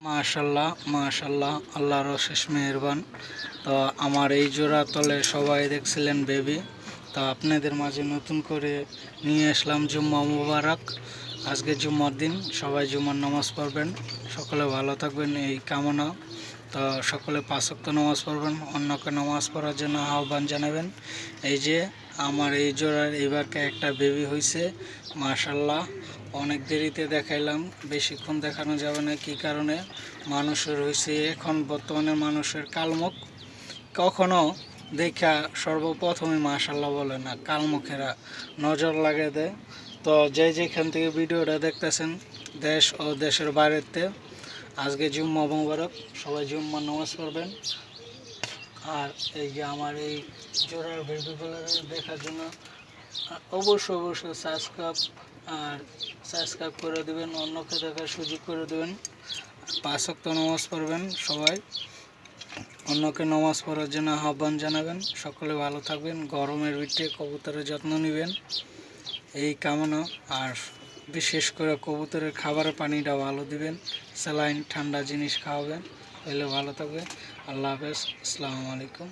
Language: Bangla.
মাশাল্লাহ মাশাল্লাহ, আল্লাহর অশেষ মেহেরবান। তো আমার এই জোড়া তলে সবাই দেখছিলেন বেবি, তো আপনাদের মাঝে নতুন করে নিয়ে আসলাম। জুম্মা মুবারক, আজকে জুম্মার দিন, সবাই জুম্মার নামাজ পড়বেন, সকলে ভালো থাকবেন এই কামনা। তো সকলে 5 ওয়াক্ত নামাজ পড়বেন, অন্যকে নামাজ পড়ার জন্য আহ্বান জানাবেন। এই যে আমার এই জোড়ার এবারকে একটা বেবি হয়েছে, মাশাল্লাহ। অনেক দেরিতে দেখাইলাম, বেশিক্ষণ দেখানো যাবে না, কী কারণে? মানুষের হয়েছে এখন বর্তমানে মানুষের কালমুখ, কখনো দেখা সর্বপ্রথমে মাশাল্লাহ বলে না, কালমুখেরা নজর লাগে দেয়। তো যে যেখান থেকে ভিডিওটা দেখতেছেন, দেশ ও দেশের বাইরেতে, আজকে জুম্মা মুবারক, সবাই জুম্মা নামাজ পড়বেন। আর এই যে আমার এই জোড়ার বেবিগুলো দেখার জন্য অবশ্যই সাবস্ক্রাইব করে দেবেন, অন্যকে দেখার সুযোগ করে দেবেন। 5 ওয়াক্ত নামাজ পড়বেন সবাই, অন্যকে নামাজ পড়ার জন্য আহ্বান জানাবেন। সকলে ভালো থাকবেন, গরমের ভিতরে কবুতরের যত্ন নেবেন এই কামনা। আর বিশেষ করে কবুতরের খাবারের পানিটা ভালো দিবেন, স্যালাইন ঠান্ডা জিনিস খাওয়াবেন, তাহলে ভালো থাকবে। আল্লাহ হাফেজ, আসসালামু আলাইকুম।